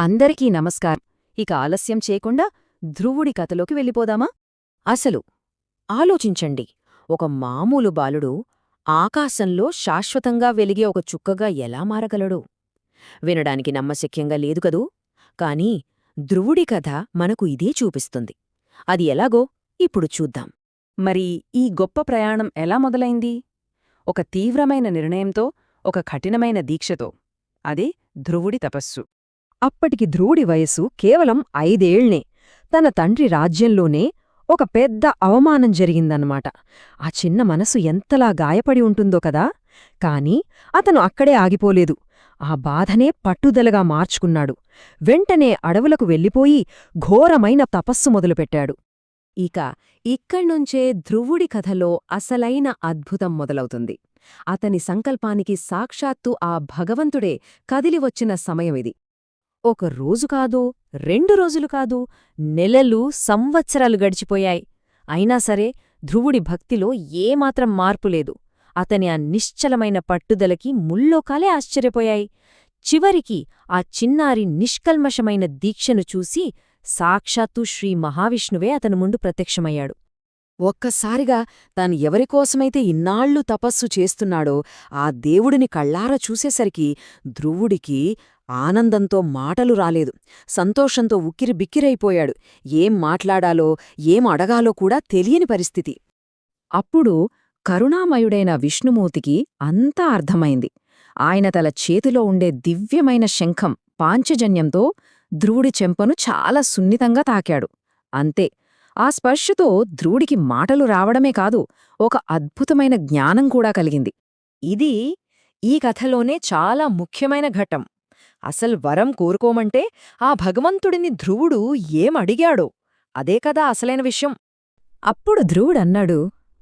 అందరికీ నమస్కారం. ఇక ఆలస్యం చేయకుండా ధ్రువుడి కథలోకి వెళ్ళిపోదామా? అసలు ఆలోచించండి, ఒక మామూలు బాలుడు ఆకాశంలో శాశ్వతంగా వెలిగే ఒక చుక్కగా ఎలా మారగలడు? వినడానికి నమ్మశక్యంగా లేదు కదూ? కాని ధ్రువుడి కథ మనకు ఇదే చూపిస్తుంది. అది ఎలాగో ఇప్పుడు చూద్దాం. మరి ఈ గొప్ప ప్రయాణం ఎలా మొదలైంది? ఒక తీవ్రమైన నిర్ణయంతో, ఒక కఠినమైన దీక్షతో. అదే ధ్రువుడి తపస్సు. అప్పటికి ధ్రువుడి వయస్సు కేవలం 5 ఏళ్లే. తన తండ్రి రాజ్యంలోనే ఒక పెద్ద అవమానం జరిగిందన్నమాట. ఆ చిన్న మనసు ఎంతలా గాయపడి ఉంటుందో కదా. కాని అతను అక్కడే ఆగిపోలేదు. ఆ బాధనే పట్టుదలగా మార్చుకున్నాడు. వెంటనే అడవులకు వెళ్ళిపోయి ఘోరమైన తపస్సు మొదలుపెట్టాడు. ఇక్కడ్నుంచే ధ్రువుడి కథలో అసలైన అద్భుతం మొదలవుతుంది. అతని సంకల్పానికి సాక్షాత్తు ఆ భగవంతుడే కదిలివచ్చిన సమయమిది. ఒక రోజు కాదు, 2 రోజులు కాదు, నెలలు, సంవత్సరాలు గడిచిపోయాయి. అయినా సరే ధ్రువుడి భక్తిలో ఏమాత్రం మార్పులేదు. అతని ఆ నిశ్చలమైన పట్టుదలకి ముల్లోకాలే ఆశ్చర్యపోయాయి. చివరికి ఆ చిన్నారి నిష్కల్మషమైన దీక్షను చూసి సాక్షాత్తు శ్రీ మహావిష్ణువే అతని ముందు ప్రత్యక్షమయ్యాడు. ఒక్కసారిగా తాను ఎవరికోసమైతే ఇన్నాళ్లు తపస్సు చేస్తున్నాడో ఆ దేవుడిని కళ్ళారా చూసేసరికి ధ్రువుడికి ఆనందంతో మాటలు రాలేదు. సంతోషంతో ఉక్కిరిబిక్కిరైపోయాడు. ఏం మాట్లాడాలో, ఏం అడగాలో కూడా తెలియని పరిస్థితి. అప్పుడు కరుణామయుడైన విష్ణుమూర్తికి అంతా అర్థమైంది. ఆయన తల చేతిలో ఉండే దివ్యమైన శంఖం పాంచజన్యంతో ధ్రువుడి చెంపను చాలా సున్నితంగా తాకాడు. అంతే, ఆ స్పర్శతో ధ్రువుడికి మాటలు రావడమే కాదు, ఒక అద్భుతమైన జ్ఞానం కూడా కలిగింది. ఇది ఈ కథలోనే చాలా ముఖ్యమైన ఘట్టం. అసలు వరం కోరుకోమంటే ఆ భగవంతుడిని ధ్రువుడు ఏమడిగాడో అదే కదా అసలైన విషయం. అప్పుడు ధ్రువుడన్నాడు,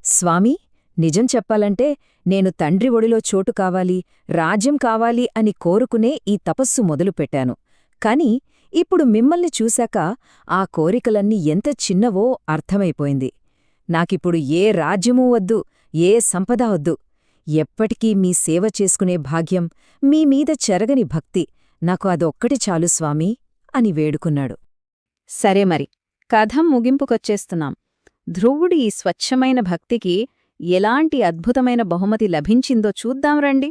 స్వామీ, నిజం చెప్పాలంటే నేను తండ్రి ఒడిలో చోటు కావాలి, రాజ్యం కావాలి అని కోరుకునే ఈ తపస్సు మొదలుపెట్టాను. కాని ఇప్పుడు మిమ్మల్ని చూశాక ఆ కోరికలన్నీ ఎంత చిన్నవో అర్థమైపోయింది. నాకిప్పుడు ఏ రాజ్యమూ వద్దు, ఏ సంపద వద్దు. ఎప్పటికీ మీ సేవ చేసుకునే భాగ్యం, మీమీద చెరగని భక్తి, నాకు అదొక్కటి చాలు స్వామీ అని వేడుకున్నాడు. సరే, మరి కథ ముగింపుకొచ్చేస్తున్నాం. ధ్రువుడి ఈ స్వచ్ఛమైన భక్తికి ఎలాంటి అద్భుతమైన బహుమతి లభించిందో చూద్దాం రండి.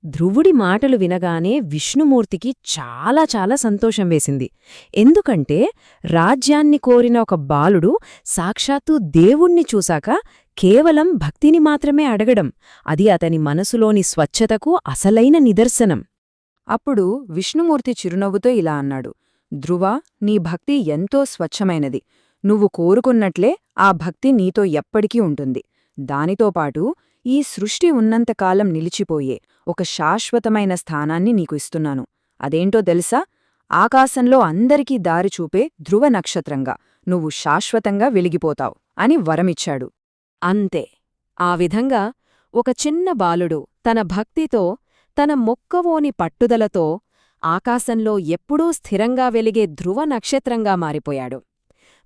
ధ్రువుడి మాటలు వినగానే విష్ణుమూర్తికి చాలా చాలా సంతోషం వేసింది. ఎందుకంటే రాజ్యాన్ని కోరిన ఒక బాలుడు సాక్షాత్తు దేవుణ్ణి చూశాక కేవలం భక్తిని మాత్రమే అడగడం, అది అతని మనసులోని స్వచ్ఛతకు అసలైన నిదర్శనం. అప్పుడు విష్ణుమూర్తి చిరునవ్వుతో ఇలా అన్నాడు, ధ్రువా, నీ భక్తి ఎంతో స్వచ్ఛమైనది. నువ్వు కోరుకున్నట్లే ఆ భక్తి నీతో ఎప్పటికీ ఉంటుంది. దానితోపాటు ఈ సృష్టి ఉన్నంతకాలం నిలిచిపోయే ఒక శాశ్వతమైన స్థానాన్ని నీకు ఇస్తున్నాను. అదేంటో తెలుసా? ఆకాశంలో అందరికీ దారి చూపే ధ్రువ నక్షత్రంగా నువ్వు శాశ్వతంగా వెలిగిపోతావు అని వరమిచ్చాడు. అంతే, ఆ విధంగా ఒక చిన్న బాలుడు తన భక్తితో, తన మొక్కవోని పట్టుదలతో ఆకాశంలో ఎప్పుడూ స్థిరంగా వెలిగే ధ్రువ నక్షత్రంగా మారిపోయాడు.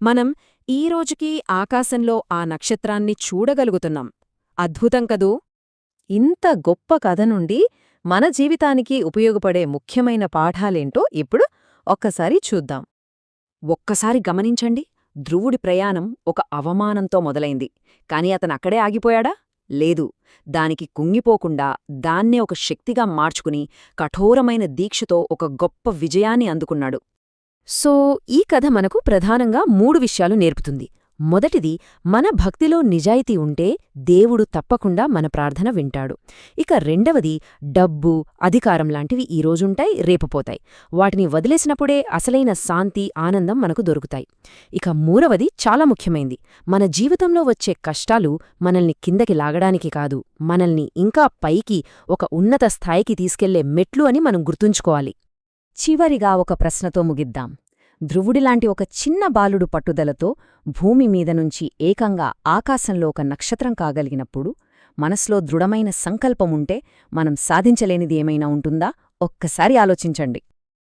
మనం ఈరోజుకీ ఆకాశంలో ఆ నక్షత్రాన్ని చూడగలుగుతున్నాం. అద్భుతం కదూ? ఇంత గొప్ప కథ నుండి మన జీవితానికి ఉపయోగపడే ముఖ్యమైన పాఠాలేంటో ఇప్పుడు ఒక్కసారి చూద్దాం. ఒక్కసారి గమనించండి, ధ్రువుడి ప్రయాణం ఒక అవమానంతో మొదలైంది. కాని అతనక్కడే ఆగిపోయాడా? లేదు. దానికి కుంగిపోకుండా దాన్నే ఒక శక్తిగా మార్చుకుని కఠోరమైన దీక్షతో ఒక గొప్ప విజయాన్ని అందుకున్నాడు. సో ఈ కథ మనకు ప్రధానంగా 3 విషయాలు నేర్పుతుంది. మొదటిది, మన భక్తిలో నిజాయితీ ఉంటే దేవుడు తప్పకుండా మన ప్రార్థన వింటాడు. ఇక రెండవది, డబ్బు, అధికారం లాంటివి ఈరోజుంటాయి, రేపుపోతాయి. వాటిని వదిలేసినప్పుడే అసలైన శాంతి, ఆనందం మనకు దొరుకుతాయి. ఇక మూడవది చాలా ముఖ్యమైంది, మన జీవితంలో వచ్చే కష్టాలు మనల్ని కిందకి లాగడానికి కాదు, మనల్ని ఇంకా పైకి, ఒక ఉన్నత స్థాయికి తీసుకెళ్లే మెట్లు అని మనం గుర్తుంచుకోవాలి. చివరిగా ఒక ప్రశ్నతో ముగిద్దాం. ధ్రువుడిలాంటి ఒక చిన్న బాలుడు పట్టుదలతో భూమి మీదనుంచి ఏకంగా ఆకాశంలో ఒక నక్షత్రం కాగలిగినప్పుడు మనసులో దృఢమైన సంకల్పముంటే మనం సాధించలేనిది ఏమైనా ఉంటుందా? ఒక్కసారి ఆలోచించండి.